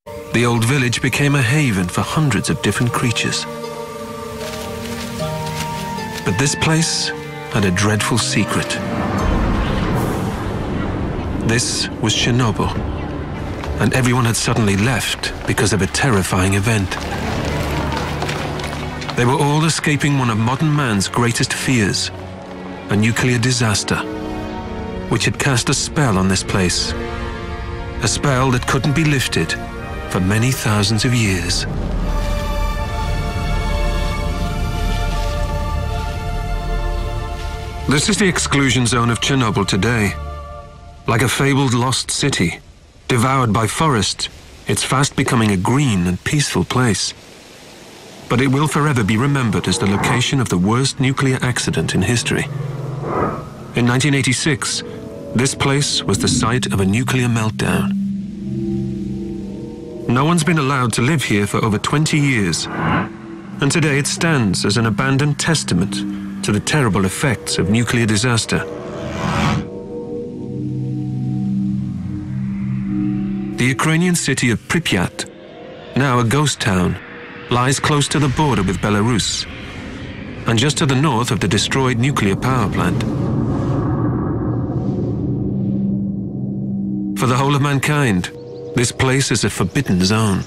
The old village became a haven for hundreds of different creatures. But this place had a dreadful secret. This was Chernobyl, and everyone had suddenly left because of a terrifying event. They were all escaping one of modern man's greatest fears, a nuclear disaster, which had cast a spell on this place, a spell that couldn't be lifted for many thousands of years. This is the exclusion zone of Chernobyl today. Like a fabled lost city, devoured by forest, it's fast becoming a green and peaceful place. But it will forever be remembered as the location of the worst nuclear accident in history. In 1986, this place was the site of a nuclear meltdown. No one's been allowed to live here for over 20 years, and today it stands as an abandoned testament to the terrible effects of nuclear disaster. The Ukrainian city of Pripyat, now a ghost town, lies close to the border with Belarus, and just to the north of the destroyed nuclear power plant. For the whole of mankind, this place is a forbidden zone.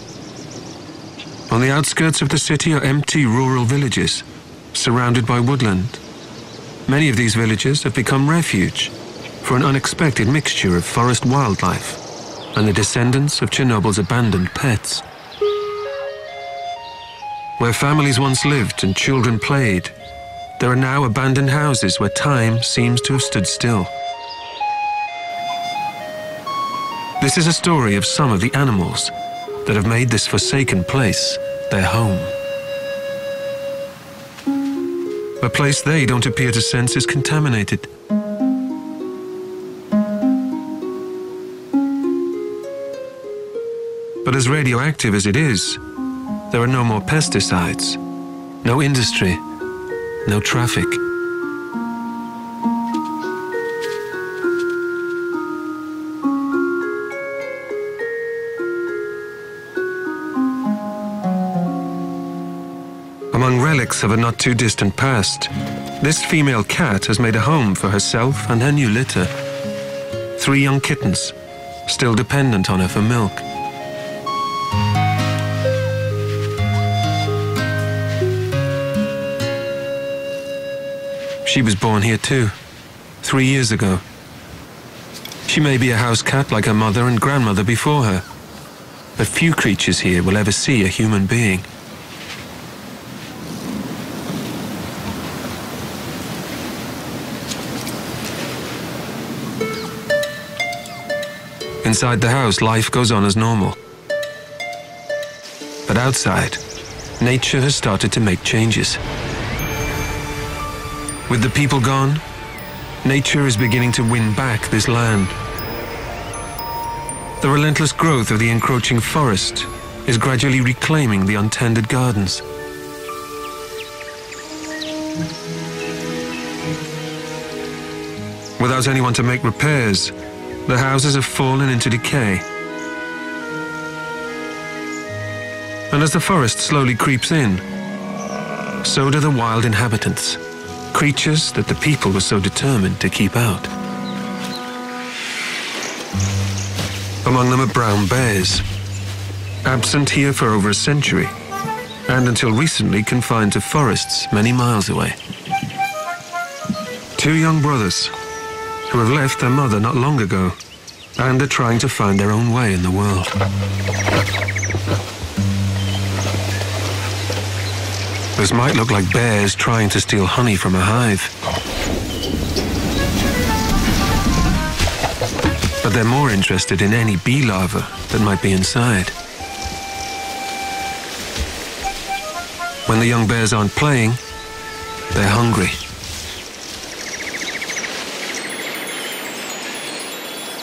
On the outskirts of the city are empty rural villages, surrounded by woodland. Many of these villages have become refuge for an unexpected mixture of forest wildlife and the descendants of Chernobyl's abandoned pets. Where families once lived and children played, there are now abandoned houses where time seems to have stood still. This is a story of some of the animals that have made this forsaken place their home. A place they don't appear to sense is contaminated. But as radioactive as it is, there are no more pesticides, no industry, no traffic. Among relics of a not-too-distant past, this female cat has made a home for herself and her new litter. 3 young kittens, still dependent on her for milk. She was born here too, 3 years ago. She may be a house cat like her mother and grandmother before her, but few creatures here will ever see a human being. Inside the house, life goes on as normal. But outside, nature has started to make changes. With the people gone, nature is beginning to win back this land. The relentless growth of the encroaching forest is gradually reclaiming the untended gardens. Without anyone to make repairs, the houses have fallen into decay. And as the forest slowly creeps in, so do the wild inhabitants, creatures that the people were so determined to keep out. Among them are brown bears, absent here for over a century, and until recently confined to forests many miles away. 2 young brothers who have left their mother not long ago and are trying to find their own way in the world. This might look like bears trying to steal honey from a hive. But they're more interested in any bee larva that might be inside. When the young bears aren't playing, they're hungry.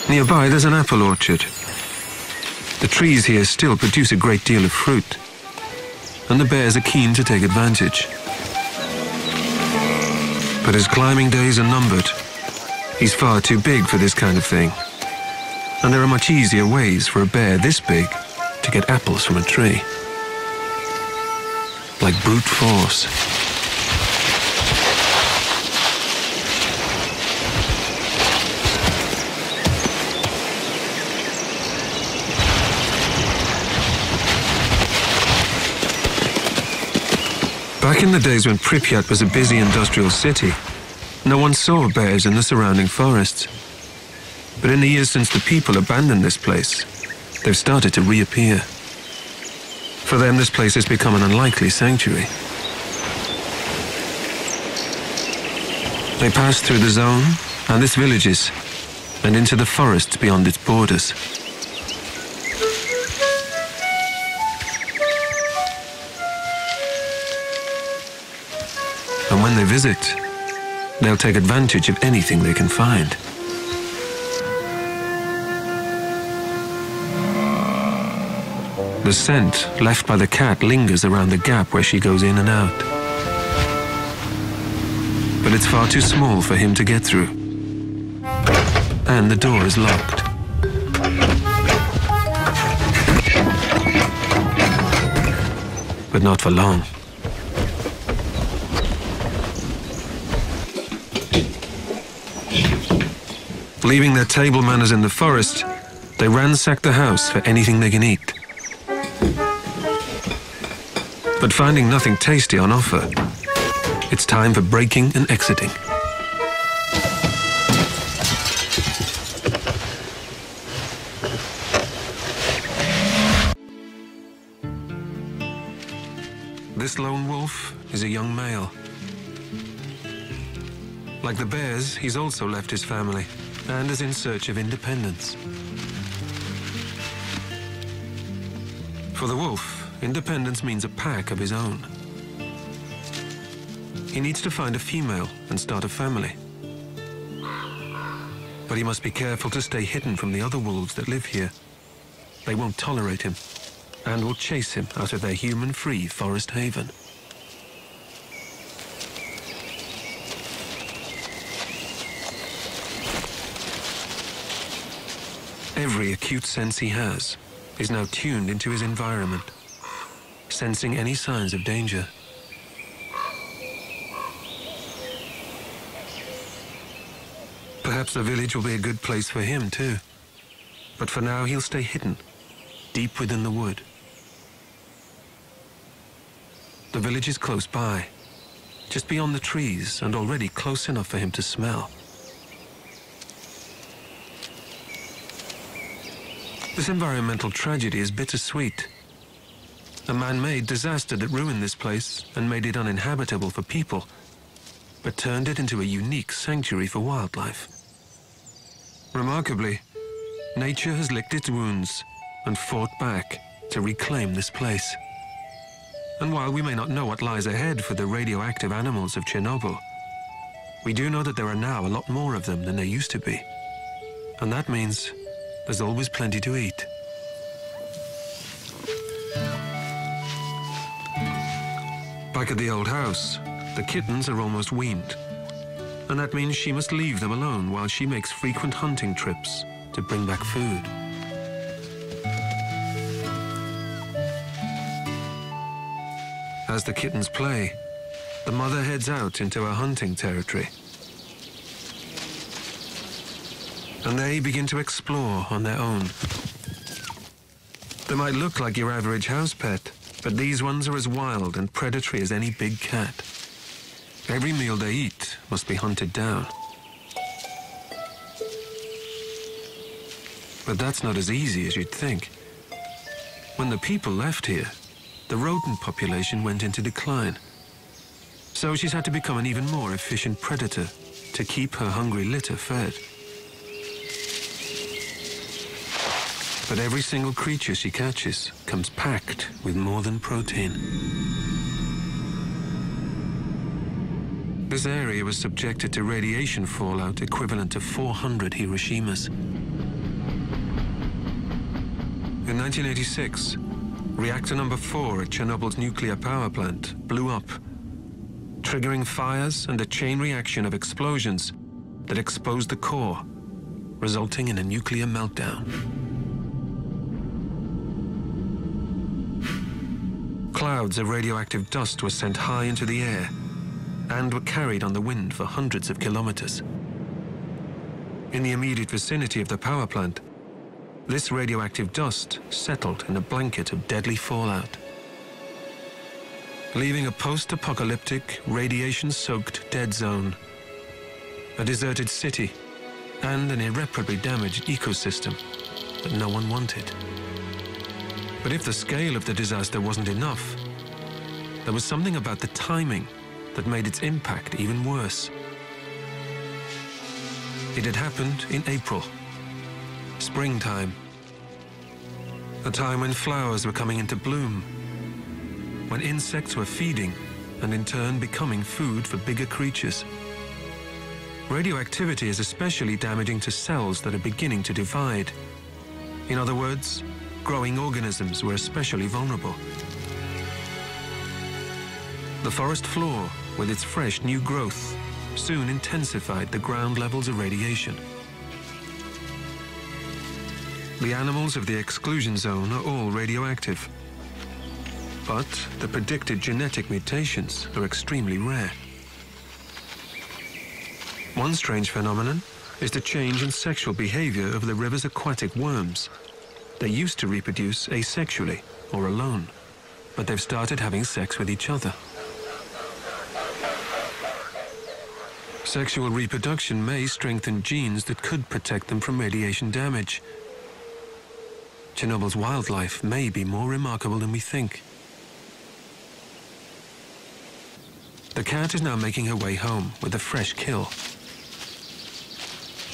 Nearby, there's an apple orchard. The trees here still produce a great deal of fruit, and the bears are keen to take advantage. But his climbing days are numbered. He's far too big for this kind of thing, and there are much easier ways for a bear this big to get apples from a tree. Like brute force. Back in the days when Pripyat was a busy industrial city, no one saw bears in the surrounding forests. But in the years since the people abandoned this place, they've started to reappear. For them, this place has become an unlikely sanctuary. They pass through the zone and its villages and into the forests beyond its borders. And when they visit, they'll take advantage of anything they can find. The scent left by the cat lingers around the gap where she goes in and out. But it's far too small for him to get through. And the door is locked. But not for long. Leaving their table manners in the forest, they ransack the house for anything they can eat. But finding nothing tasty on offer, it's time for breaking and exiting. This lone wolf is a young male. Like the bears, he's also left his family and is in search of independence. For the wolf, independence means a pack of his own. He needs to find a female and start a family. But he must be careful to stay hidden from the other wolves that live here. They won't tolerate him and will chase him out of their human-free forest haven. Every acute sense he has is now tuned into his environment, sensing any signs of danger. Perhaps the village will be a good place for him too. But for now he'll stay hidden, deep within the wood. The village is close by, just beyond the trees and already close enough for him to smell. This environmental tragedy is bittersweet. A man-made disaster that ruined this place and made it uninhabitable for people, but turned it into a unique sanctuary for wildlife. Remarkably, nature has licked its wounds and fought back to reclaim this place. And while we may not know what lies ahead for the radioactive animals of Chernobyl, we do know that there are now a lot more of them than there used to be. And that means there's always plenty to eat. Back at the old house, the kittens are almost weaned. And that means she must leave them alone while she makes frequent hunting trips to bring back food. As the kittens play, the mother heads out into her hunting territory. And they begin to explore on their own. They might look like your average house pet, but these ones are as wild and predatory as any big cat. Every meal they eat must be hunted down. But that's not as easy as you'd think. When the people left here, the rodent population went into decline. So she's had to become an even more efficient predator to keep her hungry litter fed. But every single creature she catches comes packed with more than protein. This area was subjected to radiation fallout equivalent to 400 Hiroshimas. In 1986, reactor number 4 at Chernobyl's nuclear power plant blew up, triggering fires and a chain reaction of explosions that exposed the core, resulting in a nuclear meltdown. Clouds of radioactive dust were sent high into the air and were carried on the wind for hundreds of kilometers. In the immediate vicinity of the power plant, this radioactive dust settled in a blanket of deadly fallout, leaving a post-apocalyptic, radiation-soaked dead zone, a deserted city, and an irreparably damaged ecosystem that no one wanted. But if the scale of the disaster wasn't enough, there was something about the timing that made its impact even worse. It had happened in April, springtime, a time when flowers were coming into bloom, when insects were feeding and in turn becoming food for bigger creatures. Radioactivity is especially damaging to cells that are beginning to divide. In other words, growing organisms were especially vulnerable. The forest floor, with its fresh new growth, soon intensified the ground levels of radiation. The animals of the exclusion zone are all radioactive, but the predicted genetic mutations are extremely rare. One strange phenomenon is the change in sexual behavior of the river's aquatic worms. They used to reproduce asexually or alone, but they've started having sex with each other. Sexual reproduction may strengthen genes that could protect them from radiation damage. Chernobyl's wildlife may be more remarkable than we think. The cat is now making her way home with a fresh kill.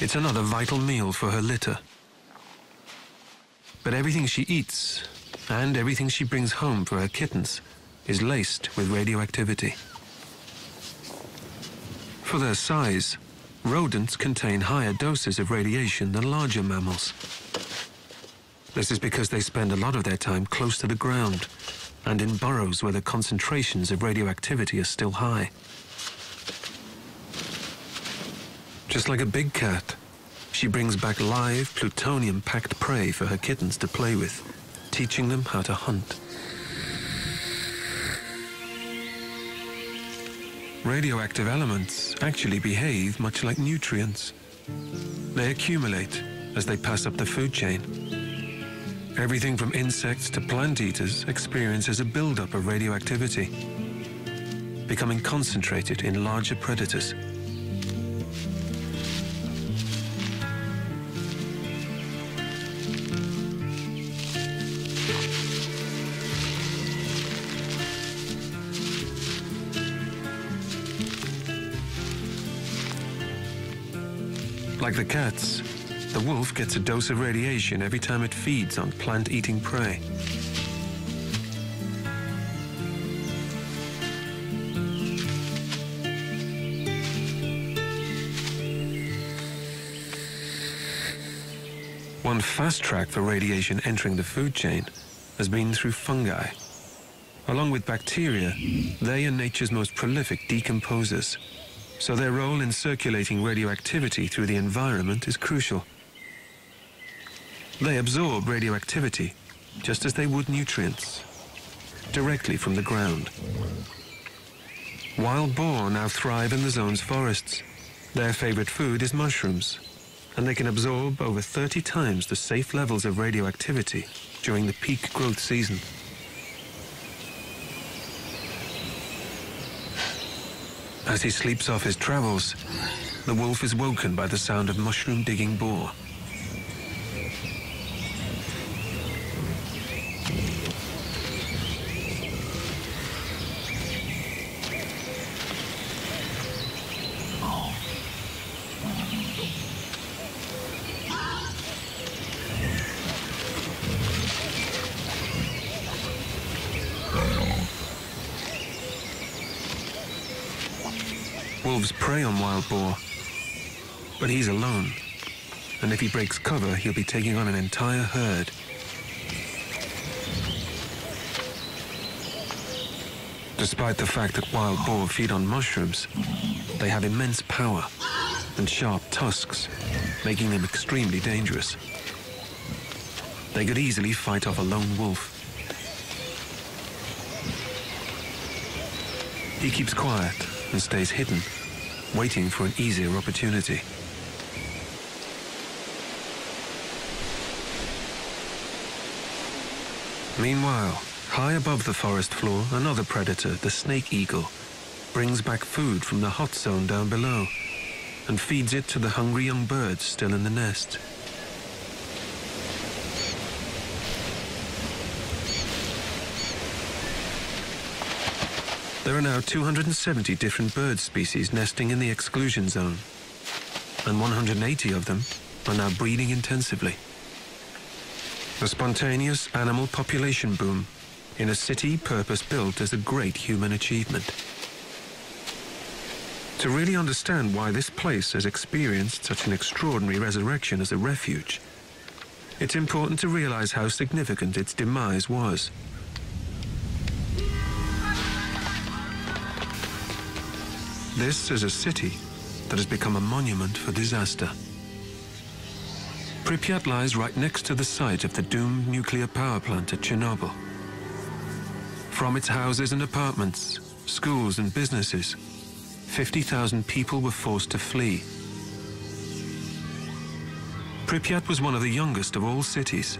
It's another vital meal for her litter. But everything she eats and everything she brings home for her kittens is laced with radioactivity. For their size, rodents contain higher doses of radiation than larger mammals. This is because they spend a lot of their time close to the ground and in burrows where the concentrations of radioactivity are still high. Just like a big cat, she brings back live, plutonium-packed prey for her kittens to play with, teaching them how to hunt. Radioactive elements actually behave much like nutrients. They accumulate as they pass up the food chain. Everything from insects to plant eaters experiences a buildup of radioactivity, becoming concentrated in larger predators. Like the cats, the wolf gets a dose of radiation every time it feeds on plant-eating prey. One fast track for radiation entering the food chain has been through fungi. Along with bacteria, they are nature's most prolific decomposers, so their role in circulating radioactivity through the environment is crucial. They absorb radioactivity just as they would nutrients, directly from the ground. Wild boar now thrive in the zone's forests. Their favorite food is mushrooms, and they can absorb over 30 times the safe levels of radioactivity during the peak growth season. As he sleeps off his travels, the wolf is woken by the sound of mushroom-digging boar. Wolves prey on wild boar, but he's alone, and if he breaks cover, he'll be taking on an entire herd. Despite the fact that wild boar feed on mushrooms, they have immense power and sharp tusks, making them extremely dangerous. They could easily fight off a lone wolf. He keeps quiet and stays hidden, waiting for an easier opportunity. Meanwhile, high above the forest floor, another predator, the snake eagle, brings back food from the hot zone down below and feeds it to the hungry young birds still in the nest. There are now 270 different bird species nesting in the exclusion zone, and 180 of them are now breeding intensively. A spontaneous animal population boom in a city purpose-built as a great human achievement. To really understand why this place has experienced such an extraordinary resurrection as a refuge, it's important to realize how significant its demise was. This is a city that has become a monument for disaster. Pripyat lies right next to the site of the doomed nuclear power plant at Chernobyl. From its houses and apartments, schools and businesses, 50,000 people were forced to flee. Pripyat was one of the youngest of all cities,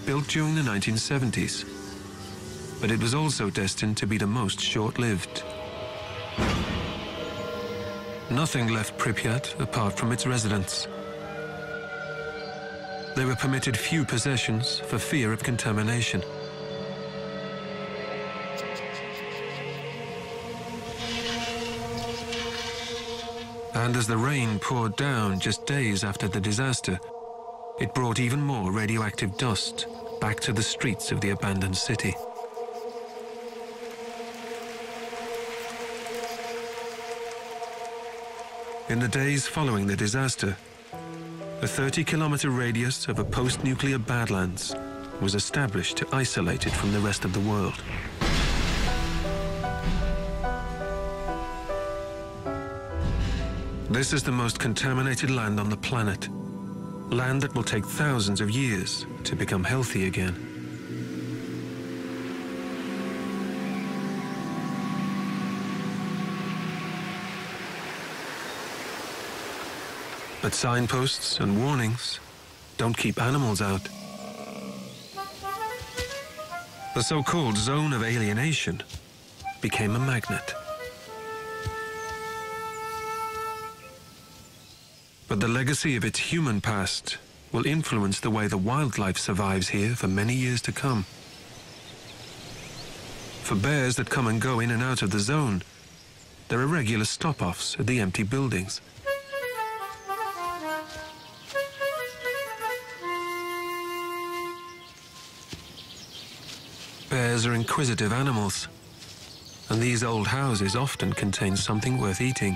built during the 1970s, but it was also destined to be the most short-lived. Nothing left Pripyat apart from its residents. They were permitted few possessions for fear of contamination. And as the rain poured down just days after the disaster, it brought even more radioactive dust back to the streets of the abandoned city. In the days following the disaster, a 30-kilometer radius of a post-nuclear badlands was established to isolate it from the rest of the world. This is the most contaminated land on the planet, land that will take thousands of years to become healthy again. But signposts and warnings don't keep animals out. The so-called zone of alienation became a magnet. But the legacy of its human past will influence the way the wildlife survives here for many years to come. For bears that come and go in and out of the zone, there are regular stop-offs at the empty buildings. Bears are inquisitive animals, and these old houses often contain something worth eating.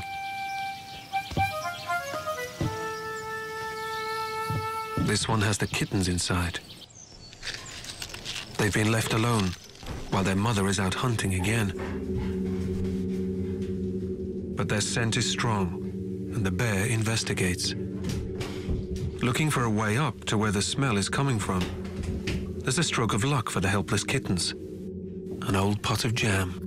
This one has the kittens inside. They've been left alone while their mother is out hunting again. But their scent is strong, and the bear investigates. Looking for a way up to where the smell is coming from, there's a stroke of luck for the helpless kittens. An old pot of jam.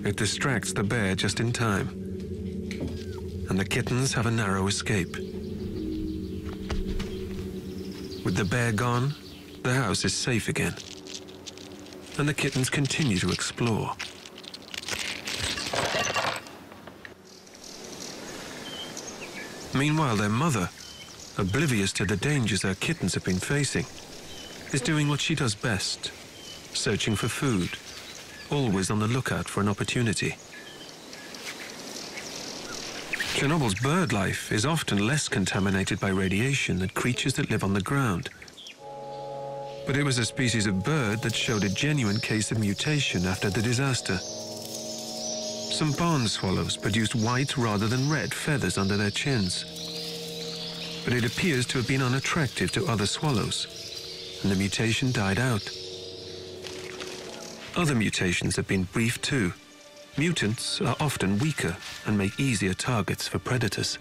It distracts the bear just in time, and the kittens have a narrow escape. With the bear gone, the house is safe again, and the kittens continue to explore. Meanwhile, their mother, oblivious to the dangers her kittens have been facing, is doing what she does best, searching for food, always on the lookout for an opportunity. Chernobyl's bird life is often less contaminated by radiation than creatures that live on the ground. But it was a species of bird that showed a genuine case of mutation after the disaster. Some barn swallows produced white rather than red feathers under their chins. But it appears to have been unattractive to other swallows, and the mutation died out. Other mutations have been brief too. Mutants are often weaker and make easier targets for predators.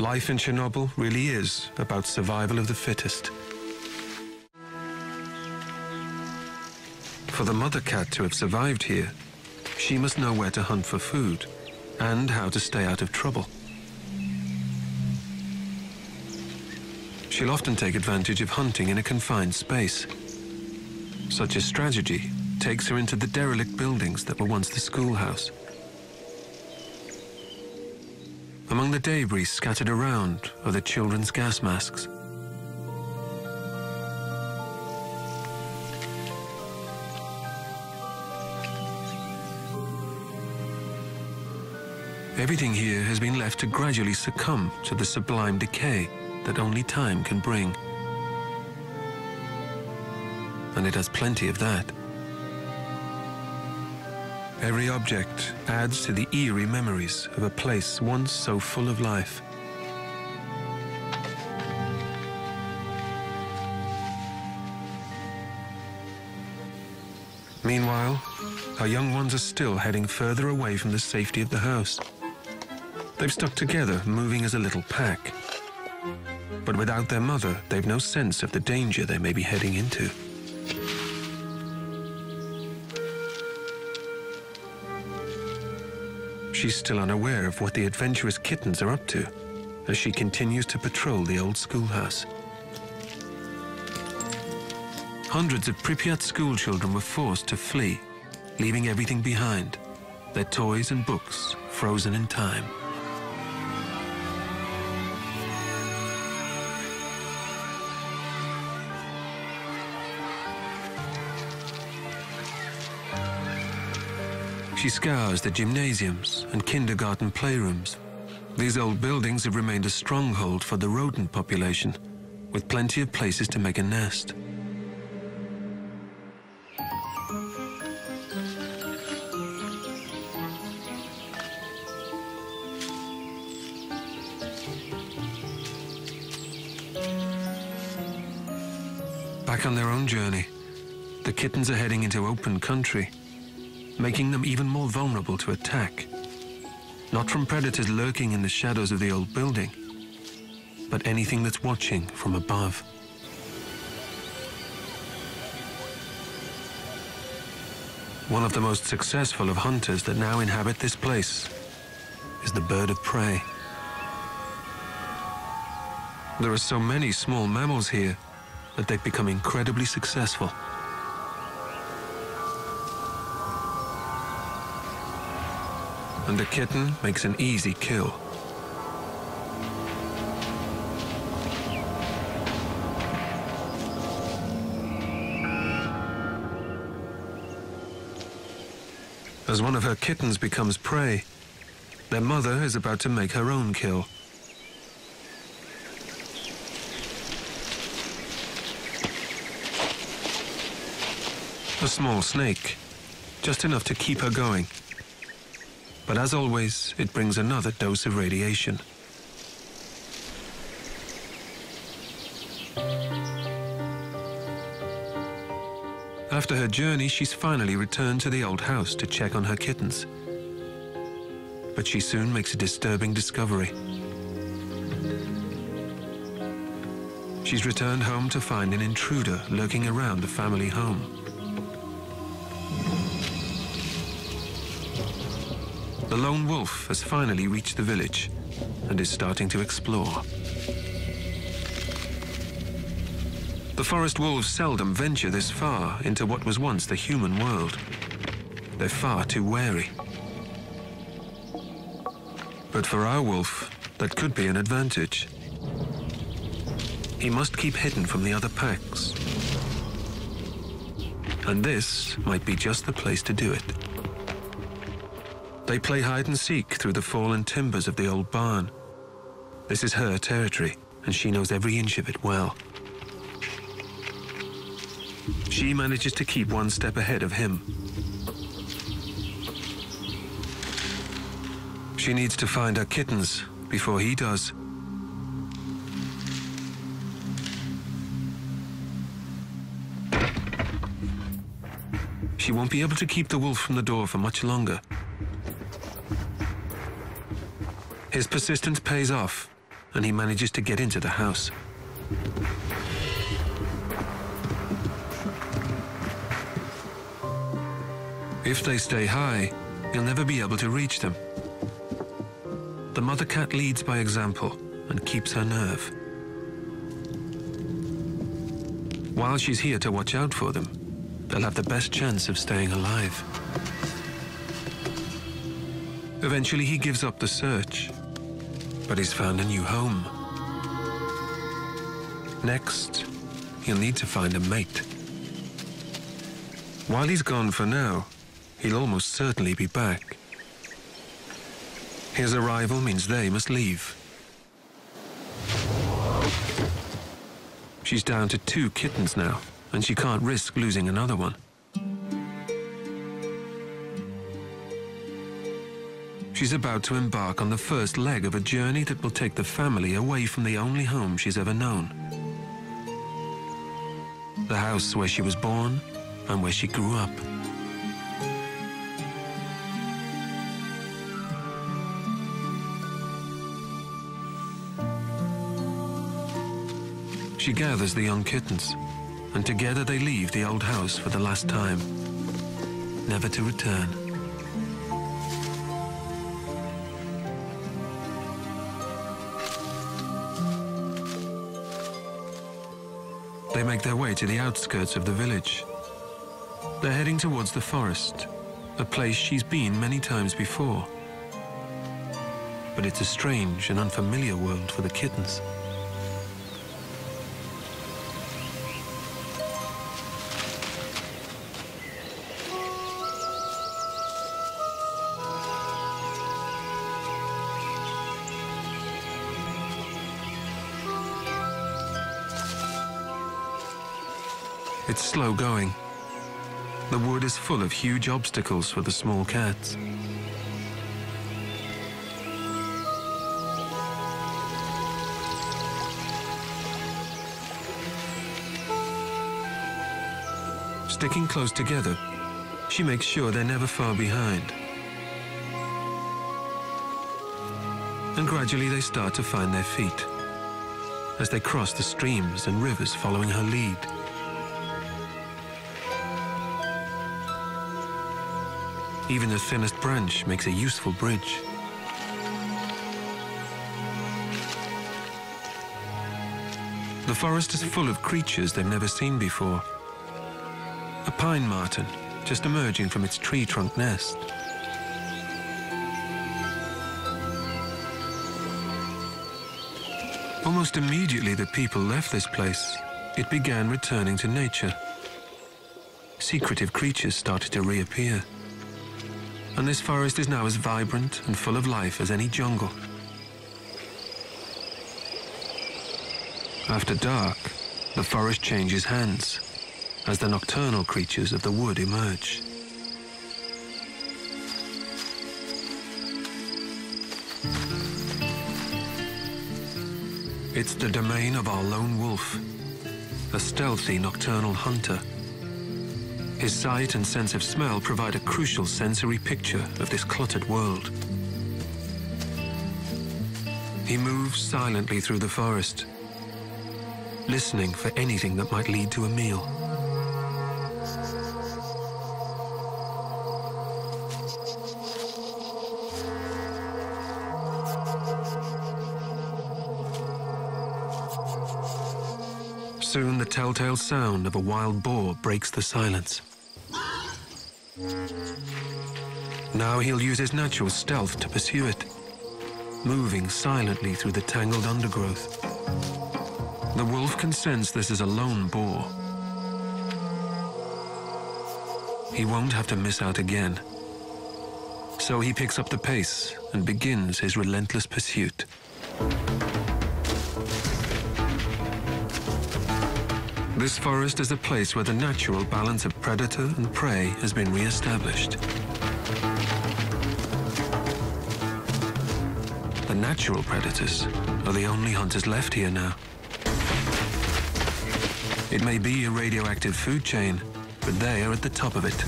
Life in Chernobyl really is about survival of the fittest. For the mother cat to have survived here, she must know where to hunt for food and how to stay out of trouble. She'll often take advantage of hunting in a confined space. Such a strategy takes her into the derelict buildings that were once the schoolhouse. Among the debris scattered around are the children's gas masks. Everything here has been left to gradually succumb to the sublime decay that only time can bring. And it has plenty of that. Every object adds to the eerie memories of a place once so full of life. Meanwhile, our young ones are still heading further away from the safety of the house. They've stuck together, moving as a little pack. But without their mother, they've no sense of the danger they may be heading into. She's still unaware of what the adventurous kittens are up to as she continues to patrol the old schoolhouse. Hundreds of Pripyat schoolchildren were forced to flee, leaving everything behind, their toys and books frozen in time. She scours the gymnasiums and kindergarten playrooms. These old buildings have remained a stronghold for the rodent population, with plenty of places to make a nest. Back on their own journey, the kittens are heading into open country, making them even more vulnerable to attack. Not from predators lurking in the shadows of the old building, but anything that's watching from above. One of the most successful of hunters that now inhabit this place is the bird of prey. There are so many small mammals here that they've become incredibly successful. And the kitten makes an easy kill. As one of her kittens becomes prey, their mother is about to make her own kill. A small snake, just enough to keep her going. But as always, it brings another dose of radiation. After her journey, she's finally returned to the old house to check on her kittens. But she soon makes a disturbing discovery. She's returned home to find an intruder lurking around the family home. The lone wolf has finally reached the village and is starting to explore. The forest wolves seldom venture this far into what was once the human world. They're far too wary. But for our wolf, that could be an advantage. He must keep hidden from the other packs. And this might be just the place to do it. They play hide and seek through the fallen timbers of the old barn. This is her territory, and she knows every inch of it well. She manages to keep one step ahead of him. She needs to find her kittens before he does. She won't be able to keep the wolf from the door for much longer. His persistence pays off, and he manages to get into the house. If they stay high, he'll never be able to reach them. The mother cat leads by example and keeps her nerve. While she's here to watch out for them, they'll have the best chance of staying alive. Eventually he gives up the search, but he's found a new home. Next, he'll need to find a mate. While he's gone for now, he'll almost certainly be back. His arrival means they must leave. She's down to 2 kittens now, and she can't risk losing another one. She's about to embark on the first leg of a journey that will take the family away from the only home she's ever known. The house where she was born and where she grew up. She gathers the young kittens, and together they leave the old house for the last time, never to return. They make their way to the outskirts of the village. They're heading towards the forest, a place she's been many times before. But it's a strange and unfamiliar world for the kittens. It's slow going. The wood is full of huge obstacles for the small cats. Sticking close together, she makes sure they're never far behind. And gradually they start to find their feet as they cross the streams and rivers following her lead. Even the thinnest branch makes a useful bridge. The forest is full of creatures they've never seen before. A pine marten, just emerging from its tree trunk nest. Almost immediately the people left this place, it began returning to nature. Secretive creatures started to reappear. And this forest is now as vibrant and full of life as any jungle. After dark, the forest changes hands as the nocturnal creatures of the wood emerge. It's the domain of our lone wolf, a stealthy nocturnal hunter. His sight and sense of smell provide a crucial sensory picture of this cluttered world. He moves silently through the forest, listening for anything that might lead to a meal. Soon the telltale sound of a wild boar breaks the silence. Now he'll use his natural stealth to pursue it, moving silently through the tangled undergrowth. The wolf can sense this is a lone boar. He won't have to miss out again. So he picks up the pace and begins his relentless pursuit. This forest is a place where the natural balance of predator and prey has been re-established. The natural predators are the only hunters left here now. It may be a radioactive food chain, but they are at the top of it.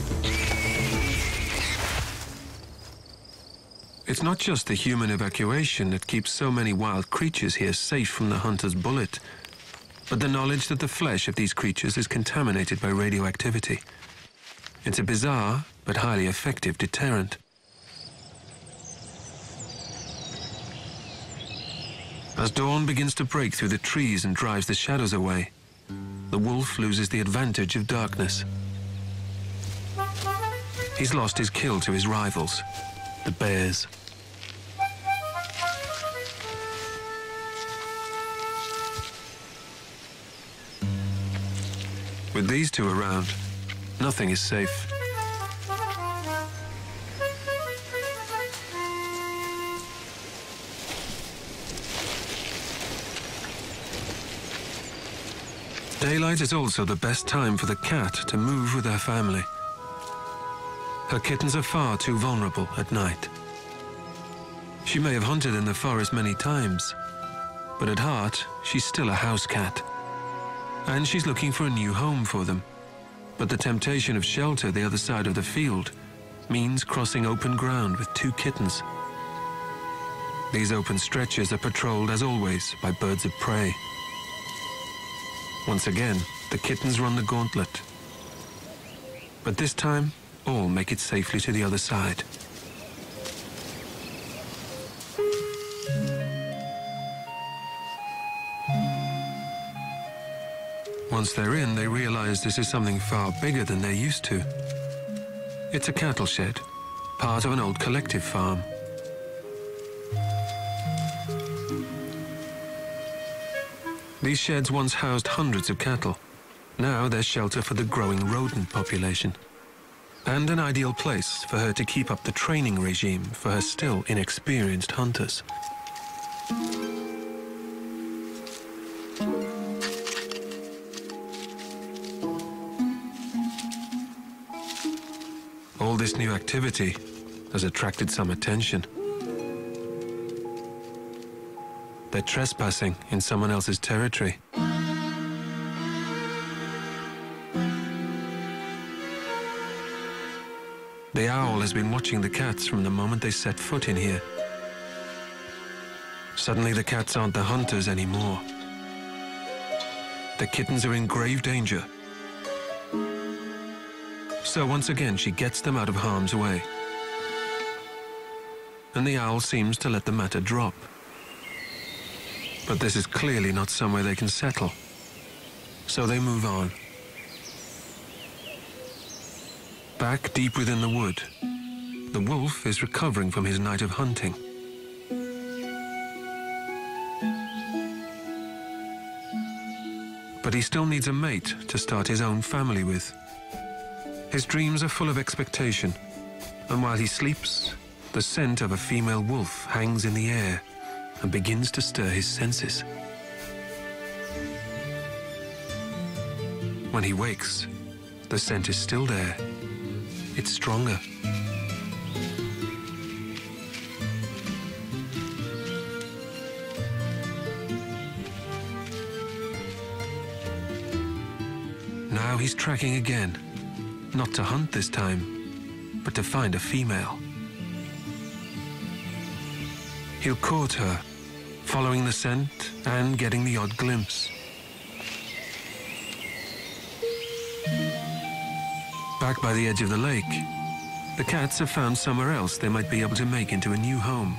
It's not just the human evacuation that keeps so many wild creatures here safe from the hunter's bullet, but the knowledge that the flesh of these creatures is contaminated by radioactivity. It's a bizarre but highly effective deterrent. As dawn begins to break through the trees and drives the shadows away, the wolf loses the advantage of darkness. He's lost his kill to his rivals, the bears. With these two around, nothing is safe. Daylight is also the best time for the cat to move with her family. Her kittens are far too vulnerable at night. She may have hunted in the forest many times, but at heart, she's still a house cat. And she's looking for a new home for them. But the temptation of shelter the other side of the field means crossing open ground with two kittens. These open stretches are patrolled as always by birds of prey. Once again, the kittens run the gauntlet. But this time, all make it safely to the other side. Once they're in, they realize this is something far bigger than they're used to. It's a cattle shed, part of an old collective farm. These sheds once housed hundreds of cattle. Now they're shelter for the growing rodent population. And an ideal place for her to keep up the training regime for her still inexperienced hunters. All this new activity has attracted some attention. They're trespassing in someone else's territory. The owl has been watching the cats from the moment they set foot in here. Suddenly the cats aren't the hunters anymore. The kittens are in grave danger. So once again she gets them out of harm's way. And the owl seems to let the matter drop. But this is clearly not somewhere they can settle. So they move on. Back deep within the wood, the wolf is recovering from his night of hunting. But he still needs a mate to start his own family with. His dreams are full of expectation, and while he sleeps, the scent of a female wolf hangs in the air and begins to stir his senses. When he wakes, the scent is still there. It's stronger. Now he's tracking again, not to hunt this time, but to find a female. He'll court her, following the scent and getting the odd glimpse. Back by the edge of the lake, the cats have found somewhere else they might be able to make into a new home.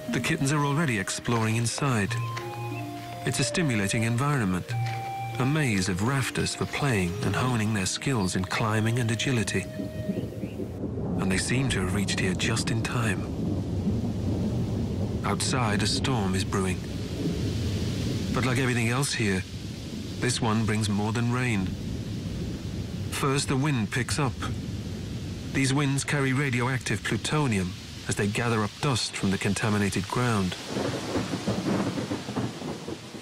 The kittens are already exploring inside. It's a stimulating environment, a maze of rafters for playing and honing their skills in climbing and agility. And they seem to have reached here just in time. Outside, a storm is brewing. But like everything else here, this one brings more than rain. First, the wind picks up. These winds carry radioactive plutonium as they gather up dust from the contaminated ground.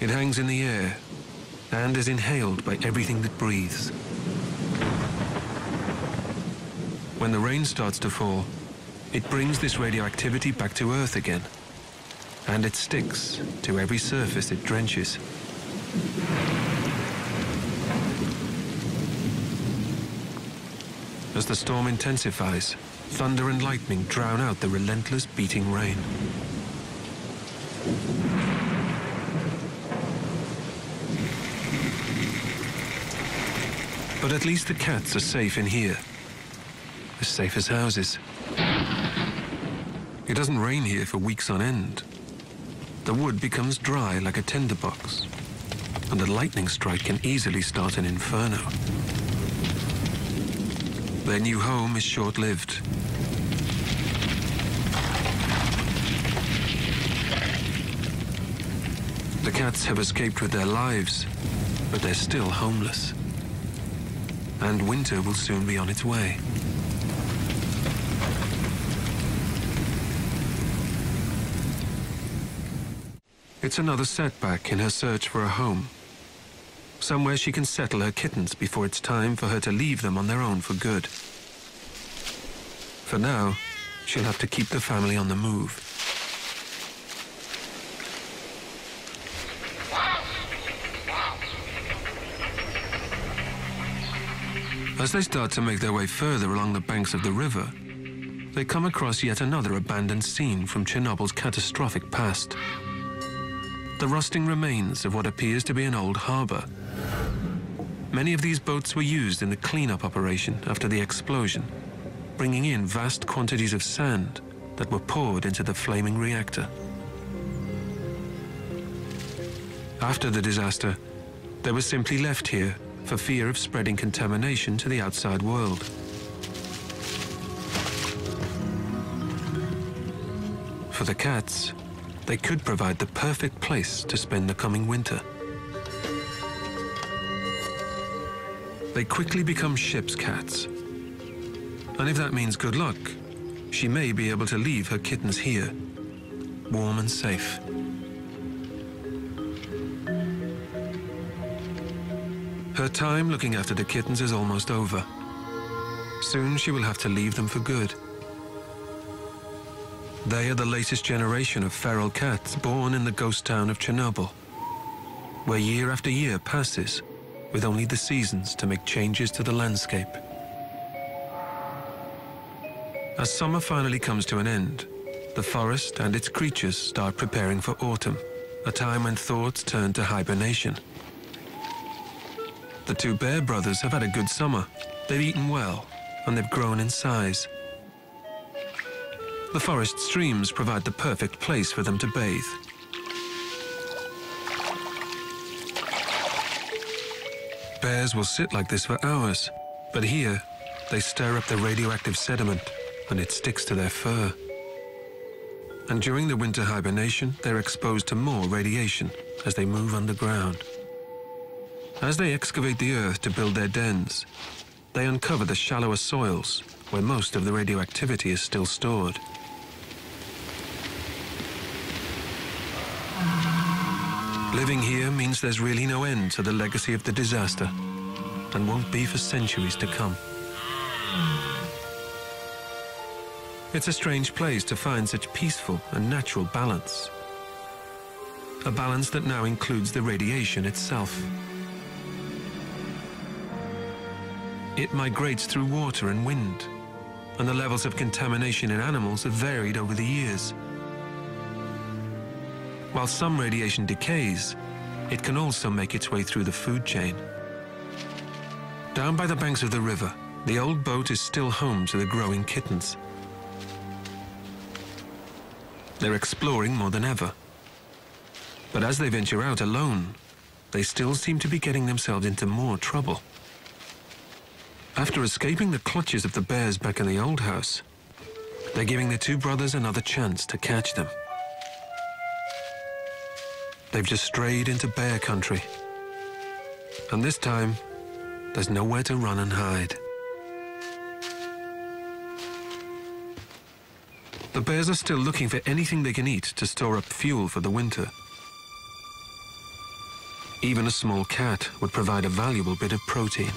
It hangs in the air and is inhaled by everything that breathes. When the rain starts to fall, it brings this radioactivity back to Earth again, and it sticks to every surface it drenches. As the storm intensifies, thunder and lightning drown out the relentless beating rain. But At least the cats are safe in here. As safe as houses. It doesn't rain here for weeks on end. The wood becomes dry like a tinderbox, and a lightning strike can easily start an inferno. Their new home is short-lived. The cats have escaped with their lives, but they're still homeless. And winter will soon be on its way. It's another setback in her search for a home. Somewhere she can settle her kittens before it's time for her to leave them on their own for good. For now, she'll have to keep the family on the move. As they start to make their way further along the banks of the river, they come across yet another abandoned scene from Chernobyl's catastrophic past. The rusting remains of what appears to be an old harbor. Many of these boats were used in the cleanup operation after the explosion, bringing in vast quantities of sand that were poured into the flaming reactor. After the disaster, they were simply left here for fear of spreading contamination to the outside world. For the cats, they could provide the perfect place to spend the coming winter. They quickly become ship's cats. And if that means good luck, she may be able to leave her kittens here, warm and safe. Her time looking after the kittens is almost over. Soon she will have to leave them for good. They are the latest generation of feral cats born in the ghost town of Chernobyl, where year after year passes with only the seasons to make changes to the landscape. As summer finally comes to an end, the forest and its creatures start preparing for autumn, a time when thoughts turn to hibernation. The two bear brothers have had a good summer. They've eaten well, and they've grown in size. The forest streams provide the perfect place for them to bathe. Bears will sit like this for hours, but here they stir up the radioactive sediment and it sticks to their fur. And during the winter hibernation, they're exposed to more radiation as they move underground. As they excavate the earth to build their dens, they uncover the shallower soils where most of the radioactivity is still stored. Living here means there's really no end to the legacy of the disaster, and won't be for centuries to come. It's a strange place to find such peaceful and natural balance. A balance that now includes the radiation itself. It migrates through water and wind, and the levels of contamination in animals have varied over the years. While some radiation decays, it can also make its way through the food chain. Down by the banks of the river, the old boat is still home to the growing kittens. They're exploring more than ever. But as they venture out alone, they still seem to be getting themselves into more trouble. After escaping the clutches of the bears back in the old house, they're giving the two brothers another chance to catch them. They've just strayed into bear country. And this time, there's nowhere to run and hide. The bears are still looking for anything they can eat to store up fuel for the winter. Even a small cat would provide a valuable bit of protein.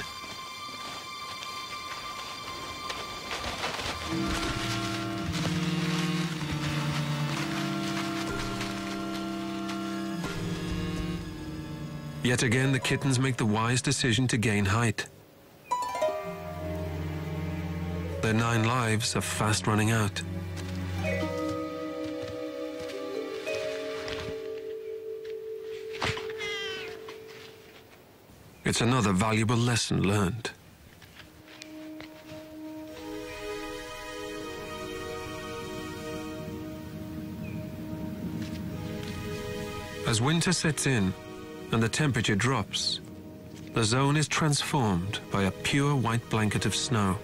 Yet again, the kittens make the wise decision to gain height. Their 9 lives are fast running out. It's another valuable lesson learned. As winter sets in and the temperature drops, the zone is transformed by a pure white blanket of snow.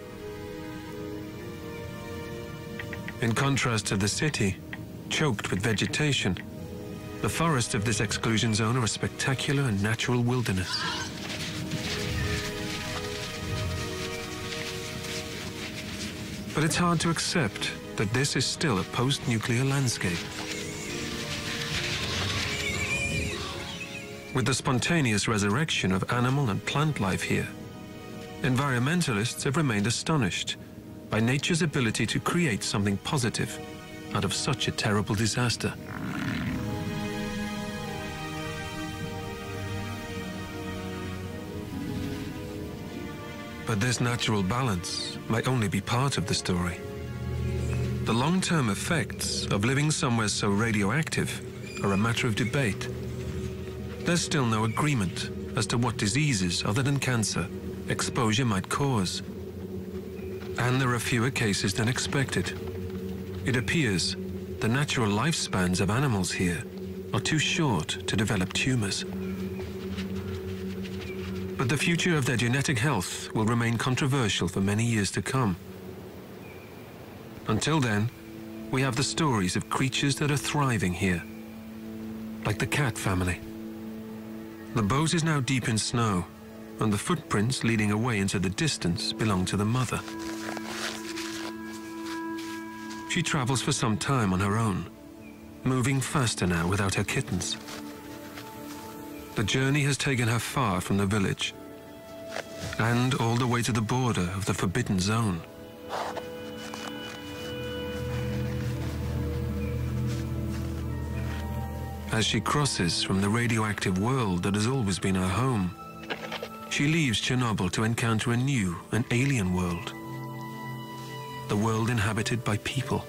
In contrast to the city, choked with vegetation, the forests of this exclusion zone are a spectacular and natural wilderness. But it's hard to accept that this is still a post-nuclear landscape. With the spontaneous resurrection of animal and plant life here, environmentalists have remained astonished by nature's ability to create something positive out of such a terrible disaster. But this natural balance might only be part of the story. The long-term effects of living somewhere so radioactive are a matter of debate. There's still no agreement as to what diseases other than cancer exposure might cause. And there are fewer cases than expected. It appears the natural lifespans of animals here are too short to develop tumors. But the future of their genetic health will remain controversial for many years to come. Until then, we have the stories of creatures that are thriving here, like the cat family. The boat is now deep in snow, and the footprints leading away into the distance belong to the mother. She travels for some time on her own, moving faster now without her kittens. The journey has taken her far from the village, and all the way to the border of the forbidden zone. As she crosses from the radioactive world that has always been her home, she leaves Chernobyl to encounter a new and alien world. The world inhabited by people.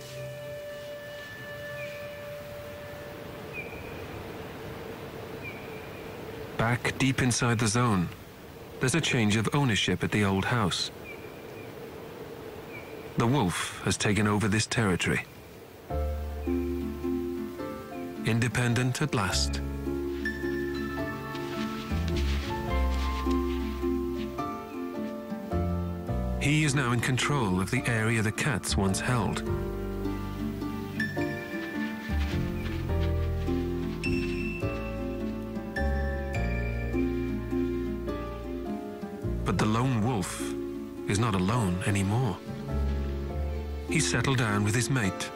Back deep inside the zone, there's a change of ownership at the old house. The wolf has taken over this territory. Independent at last. He is now in control of the area the cats once held. But the lone wolf is not alone anymore. He's settled down with his mate.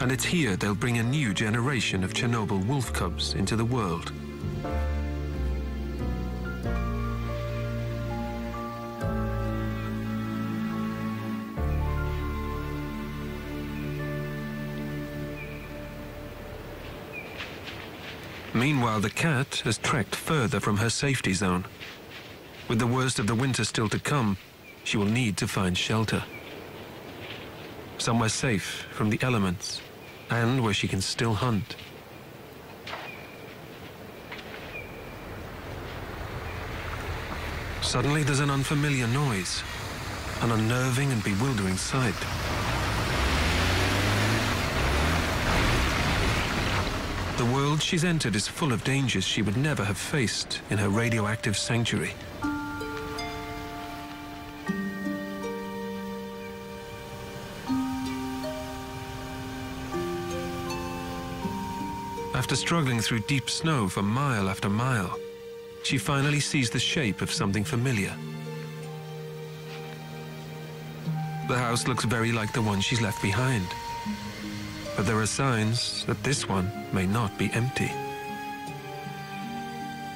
And it's here they'll bring a new generation of Chernobyl wolf cubs into the world. Meanwhile, the cat has trekked further from her safety zone. With the worst of the winter still to come, she will need to find shelter. Somewhere safe from the elements, and where she can still hunt. Suddenly there's an unfamiliar noise, an unnerving and bewildering sight. The world she's entered is full of dangers she would never have faced in her radioactive sanctuary. After struggling through deep snow for mile after mile, she finally sees the shape of something familiar. The house looks very like the one she's left behind, but there are signs that this one may not be empty.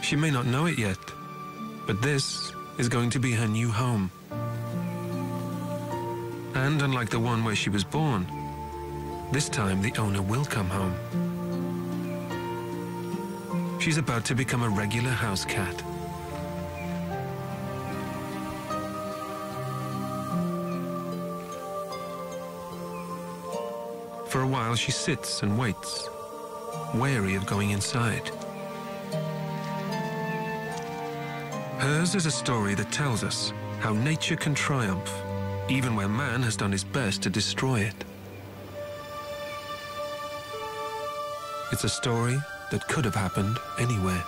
She may not know it yet, but this is going to be her new home. And unlike the one where she was born, this time the owner will come home. She's about to become a regular house cat. For a while she sits and waits, wary of going inside. Hers is a story that tells us how nature can triumph, even where man has done his best to destroy it. It's a story that could have happened anywhere.